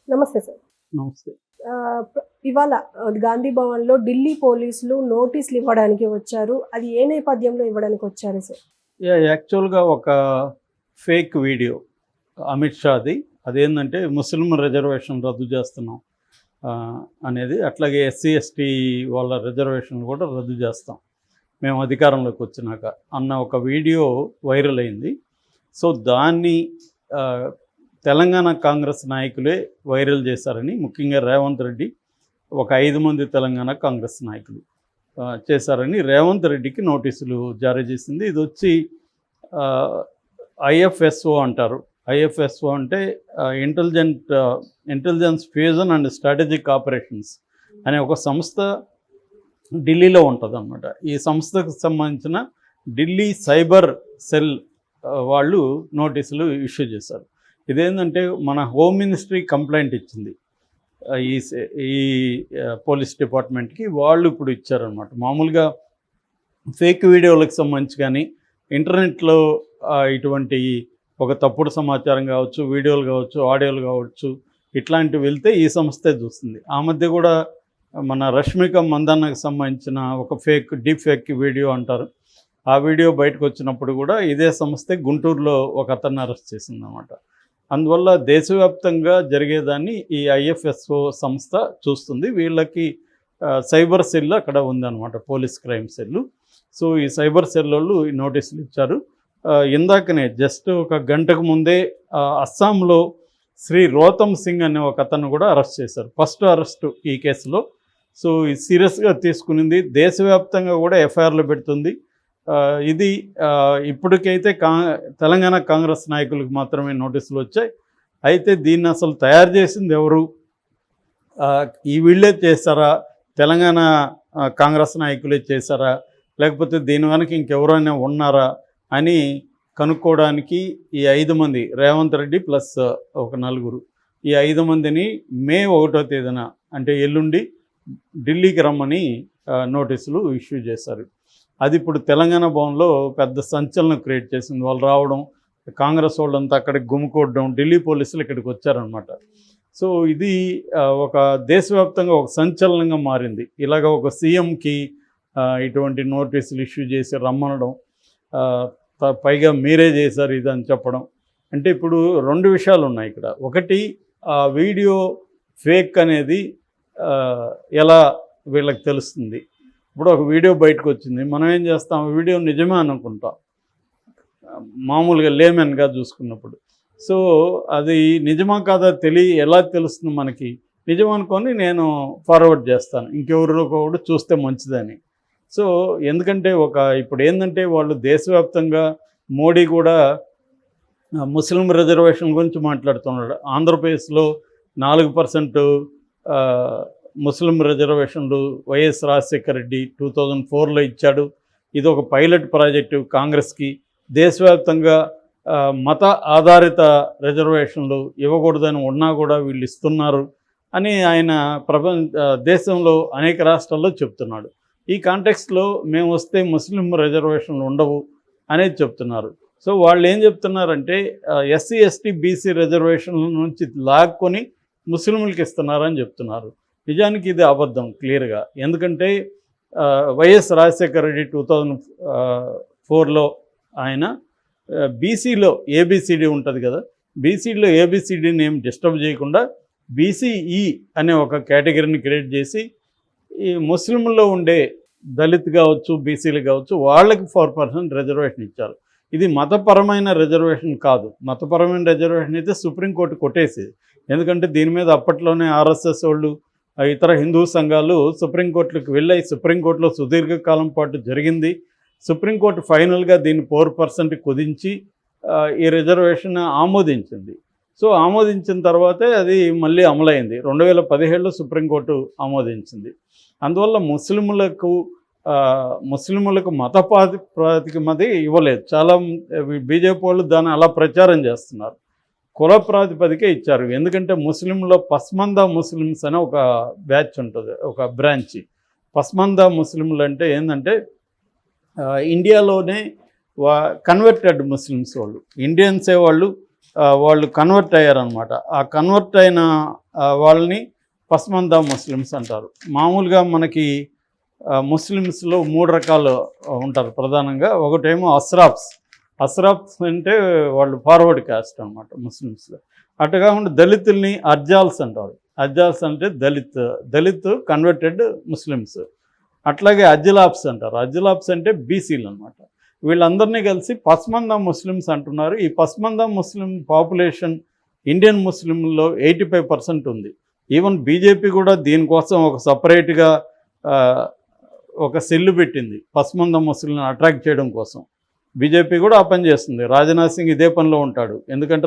నమస్తే సార్. నమస్తే. ఇవాళ గాంధీ భవన్‌లో ఢిల్లీ పోలీసులు నోటీసులు ఇవ్వడానికి వచ్చారు. అది ఏ నేపథ్యంలో ఇవ్వడానికి వచ్చారు సార్? యాక్చువల్‌గా ఒక ఫేక్ వీడియో అమిత్ షాది. అదేంటంటే ముస్లిం రిజర్వేషన్ రద్దు చేస్తున్నాం అనేది, అట్లాగే ఎస్సీ ఎస్టీ వాళ్ళ రిజర్వేషన్ కూడా రద్దు చేస్తాం మేము అధికారంలోకి వచ్చినాక అన్న ఒక వీడియో వైరల్ అయింది. సో దాన్ని తెలంగాణ కాంగ్రెస్ నాయకులే వైరల్ చేశారని, ముఖ్యంగా రేవంత్ రెడ్డి ఒక 5 మంది తెలంగాణ కాంగ్రెస్ నాయకులు చేశారని రేవంత్ రెడ్డికి నోటీసులు జారీ చేసింది. ఇది వచ్చి ఐఎఫ్ఎస్ఓ అంటారు. ఐఎఫ్ఎస్ఓ అంటే intelligence fusion and strategic operations అనే ఒక సంస్థ ఢిల్లీలో ఉంటుంది అన్నమాట. ఈ సంస్థకు సంబంధించిన ఢిల్లీ సైబర్ సెల్ వాళ్ళు నోటీసులు ఇష్యూ చేశారు. ఇదేంటంటే మన హోమ్ మినిస్ట్రీ కంప్లైంట్ ఇచ్చింది ఈ పోలీస్ డిపార్ట్మెంట్కి, వాళ్ళు ఇప్పుడు ఇచ్చారనమాట. మామూలుగా ఫేక్ వీడియోలకు సంబంధించి కానీ ఇంటర్నెట్లో ఇటువంటి ఒక తప్పుడు సమాచారం కావచ్చు, వీడియోలు కావచ్చు, ఆడియోలు కావచ్చు, ఇట్లాంటివి వెళ్తే ఈ సంస్థే చూస్తుంది. ఆ మధ్య కూడా మన రష్మిక మందన్నకు సంబంధించిన ఒక డీప్ ఫేక్ వీడియో అంటారు, ఆ వీడియో బయటకు వచ్చినప్పుడు కూడా ఇదే సంస్థే గుంటూరులో ఒక అతన్ని అరెస్ట్ చేసిందన్నమాట. అందువల్ల దేశవ్యాప్తంగా జరిగేదాన్ని ఈ ఐఎఫ్ఎస్ఓ సంస్థ చూస్తుంది. వీళ్ళకి సైబర్ సెల్ అక్కడ ఉందన్నమాట, పోలీస్ క్రైమ్ సెల్లు. సో ఈ సైబర్ సెల్ వాళ్ళు ఈ నోటీసులు ఇచ్చారు. ఇందాకనే జస్ట్ ఒక గంటకు ముందే అస్సాంలో శ్రీ రోతమ్ సింగ్ అనే ఒక అతను కూడా అరెస్ట్ చేశారు, ఫస్ట్ అరెస్టు ఈ కేసులో. సో ఇది సీరియస్గా తీసుకునింది, దేశవ్యాప్తంగా కూడా ఎఫ్ఐఆర్లు పెడుతుంది. ఇది ఇప్పటికైతే తెలంగాణ కాంగ్రెస్ నాయకులకు మాత్రమే నోటీసులు వచ్చాయి. అయితే దీన్ని అసలు తయారు చేసింది ఎవరు, ఈ వీళ్ళే చేస్తారా, తెలంగాణ కాంగ్రెస్ నాయకులే చేశారా, లేకపోతే దీని వెనక ఇంకెవరైనా ఉన్నారా అని కనుక్కోవడానికి ఈ 5 మంది, రేవంత్ రెడ్డి ప్లస్ ఒక 4, ఈ 5 మందిని మే 1వ తేదీన అంటే ఎల్లుండి ఢిల్లీకి రమ్మని నోటీసులు ఇష్యూ చేశారు. అది ఇప్పుడు తెలంగాణ భవన్లో పెద్ద సంచలనం క్రియేట్ చేసింది. వాళ్ళు రావడం, కాంగ్రెస్ వాళ్ళంతా అక్కడికి గుమికూడడం, ఢిల్లీ పోలీసులు ఇక్కడికి వచ్చారనమాట. సో ఇది ఒక దేశవ్యాప్తంగా ఒక సంచలనంగా మారింది. ఇలాగ ఒక సీఎంకి ఇటువంటి నోటీసులు ఇష్యూ చేసి రమ్మనడం, పైగా మీరే చేశారు ఇది అని చెప్పడం. అంటే ఇప్పుడు 2 విషయాలు ఉన్నాయి ఇక్కడ. ఒకటి, ఆ వీడియో ఫేక్ అనేది ఎలా వీళ్ళకి తెలుస్తుంది. ఇప్పుడు ఒక వీడియో బయటకు వచ్చింది, మనం ఏం చేస్తాం, వీడియో నిజమే అనుకుంటాం మామూలుగా లేమెన్గా చూసుకున్నప్పుడు. సో అది నిజమా కాదా ఎలా తెలుస్తుంది మనకి, నిజం అనుకొని నేను ఫార్వర్డ్ చేస్తాను ఇంకెవరిలో కూడా చూస్తే మంచిదని. సో ఎందుకంటే ఇప్పుడు ఏంటంటే వాళ్ళు దేశవ్యాప్తంగా మోడీ కూడా ముస్లిం రిజర్వేషన్ గురించి మాట్లాడుతున్నాడు. ఆంధ్రప్రదేశ్లో 4% ముస్లిం రిజర్వేషన్లు వైఎస్ రాజశేఖర రెడ్డి 2004లో ఇచ్చాడు. ఇది ఒక పైలట్ ప్రాజెక్టు కాంగ్రెస్కి. దేశవ్యాప్తంగా మత ఆధారిత రిజర్వేషన్లు ఇవ్వకూడదని ఉన్నా కూడా వీళ్ళు ఇస్తున్నారు అని ఆయన దేశంలో అనేక రాష్ట్రాల్లో చెప్తున్నాడు. ఈ కాంటెక్స్ట్లో మేము వస్తే ముస్లిం రిజర్వేషన్లు ఉండవు అనేది చెప్తున్నారు. సో వాళ్ళు ఏం చెప్తున్నారంటే ఎస్సీ ఎస్టీ బీసీ రిజర్వేషన్ల నుంచి లాక్కొని ముస్లింలకు ఇస్తున్నారని చెప్తున్నారు. నిజానికి ఇది అబద్ధం క్లియర్గా. ఎందుకంటే వైఎస్ రాజశేఖర రెడ్డి 2004లో ఆయన బీసీలో ఏబిసిడి ఉంటుంది కదా, బీసీలో ఏబిసిడిని ఏం డిస్టర్బ్ చేయకుండా బీసీఈ అనే ఒక కేటగిరీని క్రియేట్ చేసి ఈ ముస్లింల్లో ఉండే దళిత్ కావచ్చు, బీసీలు కావచ్చు, వాళ్ళకి 4% రిజర్వేషన్ ఇచ్చారు. ఇది మతపరమైన రిజర్వేషన్ కాదు. మతపరమైన రిజర్వేషన్ అయితే సుప్రీంకోర్టు కొట్టేసేది. ఎందుకంటే దీని మీద అప్పట్లోనే ఆర్ఎస్ఎస్ వాళ్ళు, ఇతర హిందూ సంఘాలు సుప్రీంకోర్టులకు వెళ్ళాయి. సుప్రీంకోర్టులో సుదీర్ఘకాలం పాటు జరిగింది. సుప్రీంకోర్టు ఫైనల్గా దీన్ని 4% కుదించి ఈ రిజర్వేషన్ ఆమోదించింది. సో ఆమోదించిన తర్వాతే అది మళ్ళీ అమలైంది. 2017లో సుప్రీంకోర్టు ఆమోదించింది. అందువల్ల ముస్లిములకు మత ప్రాతిపదిక ఇవ్వలేదు. చాలా బీజేపీ వాళ్ళు దాన్ని అలా ప్రచారం చేస్తున్నారు, కుల ప్రాతిపదికే ఇచ్చారు. ఎందుకంటే ముస్లింలో పస్మందా ముస్లిమ్స్ అనే ఒక బ్యాచ్ ఉంటుంది, ఒక బ్రాంచి. పస్మందా ముస్లింలు అంటే ఏంటంటే ఇండియాలోనే కన్వర్టెడ్ ముస్లిమ్స్ వాళ్ళు, ఇండియన్సే వాళ్ళు కన్వర్ట్ అయ్యారనమాట. ఆ కన్వర్ట్ అయిన వాళ్ళని పస్మందా ముస్లిమ్స్ అంటారు. మామూలుగా మనకి ముస్లిమ్స్లో 3 రకాలు ఉంటారు ప్రధానంగా. ఒకటేమో అస్రాఫ్స్ అంటే వాళ్ళు ఫార్వర్డ్ కాస్ట్ అనమాట ముస్లిమ్స్లో. అటు కాకుండా దళితుల్ని అర్జాల్స్ అంటారు. అర్జాల్స్ అంటే దళిత్ కన్వర్టెడ్ ముస్లిమ్స్. అట్లాగే అజ్లాబ్స్ అంటారు. అజ్లాబ్స్ అంటే బీసీలు అనమాట. వీళ్ళందరినీ కలిసి పస్మందా ముస్లిమ్స్ అంటున్నారు. ఈ పస్మందా ముస్లిం పాపులేషన్ ఇండియన్ ముస్లింల్లో 85% ఉంది. ఈవెన్ బీజేపీ కూడా దీనికోసం ఒక సపరేట్గా ఒక సెల్లు పెట్టింది పస్మందా ముస్లింలను అట్రాక్ట్ చేయడం కోసం. బీజేపీ కూడా ఆ పని చేస్తుంది. రాజ్నాథ్ సింగ్ ఇదే పనిలో ఉంటాడు. ఎందుకంటే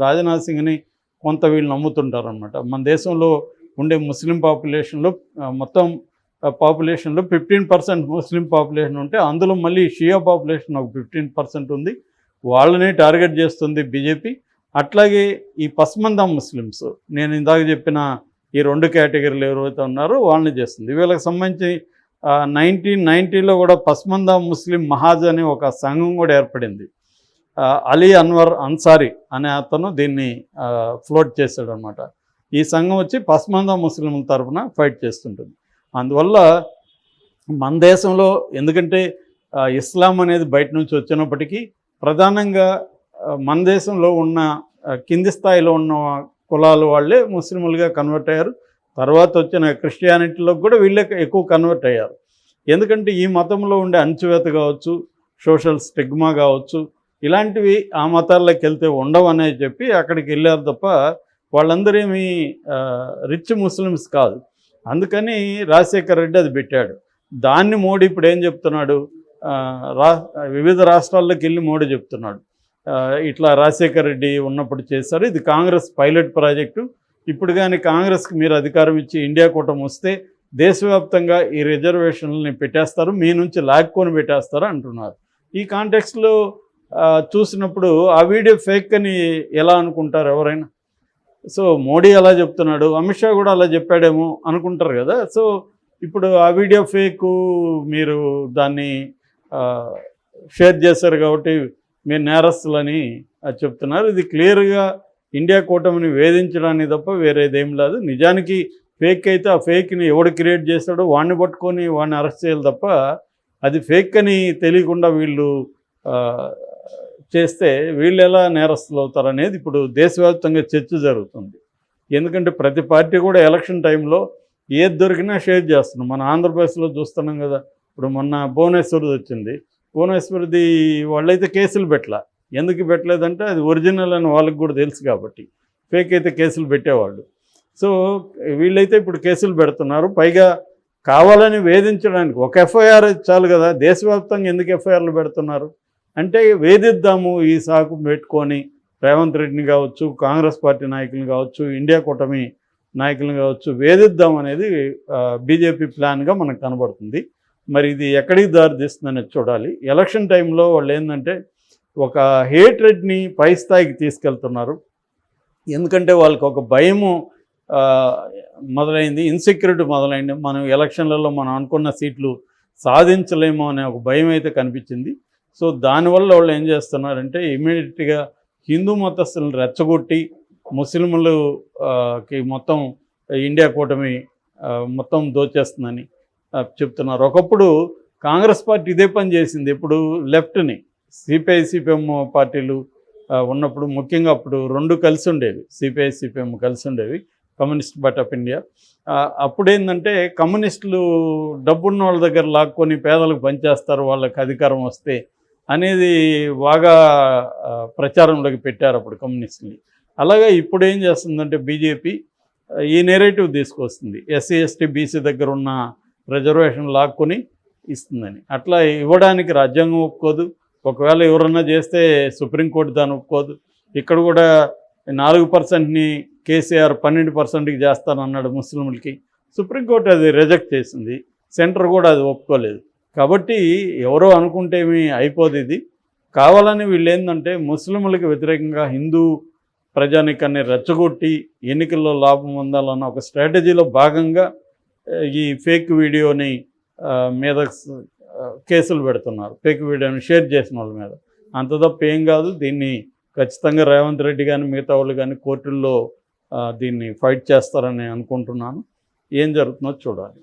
రాజ్నాథ్ సింగ్ని కొంత వీళ్ళు నమ్ముతుంటారు అనమాట. మన దేశంలో ఉండే ముస్లిం పాపులేషన్లో మొత్తం పాపులేషన్లో 15% ముస్లిం పాపులేషన్ ఉంటే అందులో మళ్ళీ షియా పాపులేషన్ ఒక 15% ఉంది. వాళ్ళని టార్గెట్ చేస్తుంది బీజేపీ. అట్లాగే ఈ పస్మందా ముస్లిమ్స్, నేను ఇందాక చెప్పిన ఈ 2 కేటగిరీలు ఎవరైతే ఉన్నారో వాళ్ళని చేస్తుంది. వీళ్ళకి సంబంధించి 1990లో కూడా పస్మందా ముస్లిం మహాజ్ అనే ఒక సంఘం కూడా ఏర్పడింది. అలీ అన్వర్ అన్సారీ అనే అతను దీన్ని ఫ్లోట్ చేశాడు అనమాట. ఈ సంఘం వచ్చి పస్మందా ముస్లింల తరఫున ఫైట్ చేస్తుంటుంది. అందువల్ల మన దేశంలో ఎందుకంటే ఇస్లాం అనేది బయట నుంచి వచ్చినప్పటికీ ప్రధానంగా మన దేశంలో ఉన్న కింది స్థాయిలో ఉన్న కులాల వాళ్ళే ముస్లింలుగా కన్వర్ట్ అయ్యారు. తర్వాత వచ్చిన క్రిస్టియానిటీలోకి కూడా వీళ్ళే ఎక్కువ కన్వర్ట్ అయ్యారు. ఎందుకంటే ఈ మతంలో ఉండే అణచివేత కావచ్చు, సోషల్ స్టిగ్మా కావచ్చు, ఇలాంటివి ఆ మతాల్లోకి వెళ్తే ఉండవు అనేది చెప్పి అక్కడికి వెళ్ళారు తప్ప వాళ్ళందరూ ఏమీ రిచ్ ముస్లిమ్స్ కాదు. అందుకని రాజశేఖర్ రెడ్డి అది పెట్టాడు. దాన్ని మోడీ ఇప్పుడు ఏం చెప్తున్నాడు, వివిధ రాష్ట్రాల్లోకి వెళ్ళి మోడీ చెప్తున్నాడు ఇట్లా రాజశేఖర్ రెడ్డి ఉన్నప్పుడు చేశారు, ఇది కాంగ్రెస్ పైలట్ ప్రాజెక్టు, ఇప్పుడు కానీ కాంగ్రెస్కి మీరు అధికారం ఇచ్చి ఇండియా కూటమి వస్తే దేశవ్యాప్తంగా ఈ రిజర్వేషన్లని పెట్టేస్తారు, మీ నుంచి లాక్కొని పెట్టేస్తారు అంటున్నారు. ఈ కాంటెక్స్లో చూసినప్పుడు ఆ వీడియో ఫేక్ అని ఎలా అనుకుంటారు ఎవరైనా? సో మోడీ అలా చెప్తున్నాడు, అమిత్ షా కూడా అలా చెప్పాడేమో అనుకుంటారు కదా. సో ఇప్పుడు ఆ వీడియో ఫేకు, మీరు దాన్ని షేర్ చేశారు కాబట్టి మీరు నేరస్తులని చెప్తున్నారు. ఇది క్లియర్గా ఇండియా కూటమిని వేధించడానికి తప్ప వేరేదేం లేదు. నిజానికి ఫేక్ అయితే ఆ ఫేక్ని ఎవడు క్రియేట్ చేస్తాడో వాడిని పట్టుకొని వాడిని అరెస్ట్ చేయాలి తప్ప అది ఫేక్ అని తెలియకుండా వీళ్ళు చేస్తే వీళ్ళు ఎలా నేరస్తులు అవుతారనేది ఇప్పుడు దేశవ్యాప్తంగా చర్చ జరుగుతుంది. ఎందుకంటే ప్రతి పార్టీ కూడా ఎలక్షన్ టైంలో ఏది దొరికినా షేర్ చేస్తున్నాం. మన ఆంధ్రప్రదేశ్లో చూస్తున్నాం కదా, ఇప్పుడు మొన్న భువనేశ్వర్ది వచ్చింది. భువనేశ్వర్ది వాళ్ళైతే కేసులు పెట్టలా. ఎందుకు పెట్టలేదంటే అది ఒరిజినల్ అని వాళ్ళకి కూడా తెలుసు కాబట్టి. ఫేక్ అయితే కేసులు పెట్టేవాళ్ళు. సో వీళ్ళైతే ఇప్పుడు కేసులు పెడుతున్నారు, పైగా కావాలని వేధించడానికి. ఒక ఎఫ్ఐఆర్ చాలు కదా, దేశవ్యాప్తంగా ఎందుకు ఎఫ్ఐఆర్లు పెడుతున్నారు అంటే వేధిద్దాము ఈ సాకు పెట్టుకొని రేవంత్ రెడ్డిని కావచ్చు, కాంగ్రెస్ పార్టీ నాయకులను కావచ్చు, ఇండియా కూటమి నాయకులను కావచ్చు, వేధిద్దాం అనేది బీజేపీ ప్లాన్గా మనకు కనబడుతుంది. మరి ఇది ఎక్కడికి దారితీస్తుందనేది చూడాలి. ఎలక్షన్ టైంలో వాళ్ళు ఏంటంటే ఒక హేట్రెడ్ని పై స్థాయికి తీసుకెళ్తున్నారు. ఎందుకంటే వాళ్ళకి ఒక భయము మొదలైంది, ఇన్సెక్యూరిటీ మొదలైంది. మనం ఎలక్షన్లలో మనం అనుకున్న సీట్లు సాధించలేమో అనే ఒక భయం అయితే కనిపించింది. సో దానివల్ల వాళ్ళు ఏం చేస్తున్నారంటే ఇమీడియట్గా హిందూ మతస్థులను రెచ్చగొట్టి ముస్లింలకి మొత్తం ఇండియా కూటమి మొత్తం దోచేస్తుందని చెప్తున్నారు. ఒకప్పుడు కాంగ్రెస్ పార్టీ ఇదే పని చేసింది. ఇప్పుడు లెఫ్ట్ని సిపిఐ సిపిఎం పార్టీలు ఉన్నప్పుడు, ముఖ్యంగా అప్పుడు 2 కలిసి ఉండేవి, సిపిఐ సిపిఎం కలిసి ఉండేవి, కమ్యూనిస్ట్ పార్టీ ఆఫ్ ఇండియా. అప్పుడేంటంటే కమ్యూనిస్టులు డబ్బున్న వాళ్ళ దగ్గర లాక్కొని పేదలకు పనిచేస్తారు వాళ్ళకి అధికారం వస్తే అనేది బాగా ప్రచారంలోకి పెట్టారు అప్పుడు కమ్యూనిస్టుని. అలాగే ఇప్పుడు ఏం చేస్తుందంటే బీజేపీ ఈ నెరేటివ్ తీసుకొస్తుంది, ఎస్సీ ఎస్టీ బీసీ దగ్గర ఉన్న రిజర్వేషన్ లాక్కొని ఇస్తుందని. అట్లా ఇవ్వడానికి రాజ్యాంగం ఒప్పుకోదు. ఒకవేళ ఎవరన్నా చేస్తే సుప్రీంకోర్టు దాన్ని ఒప్పుకోదు. ఇక్కడ కూడా 4%ని కేసీఆర్ 12%కి చేస్తానన్నాడు ముస్లింలకి, సుప్రీంకోర్టు అది రిజెక్ట్ చేసింది, సెంటర్ కూడా అది ఒప్పుకోలేదు. కాబట్టి ఎవరో అనుకుంటే ఏమీ అయిపోదు. ఇది కావాలని వీళ్ళు ఏంటంటే ముస్లింలకు వ్యతిరేకంగా హిందూ ప్రజానికాన్ని రెచ్చగొట్టి ఎన్నికల్లో లాభం పొందాలన్న ఒక స్ట్రాటజీలో భాగంగా ఈ ఫేక్ వీడియోని మీద కేసులు పెడుతున్నారు, ఫేక్ వీడియోని షేర్ చేసిన వాళ్ళ మీద. అంత తప్ప ఏం కాదు. దీన్ని ఖచ్చితంగా రేవంత్ రెడ్డి కానీ మిగతా వాళ్ళు కానీ కోర్టుల్లో దీన్ని ఫైట్ చేస్తారని అనుకుంటున్నాను. ఏం జరుగుతుందో చూడాలి.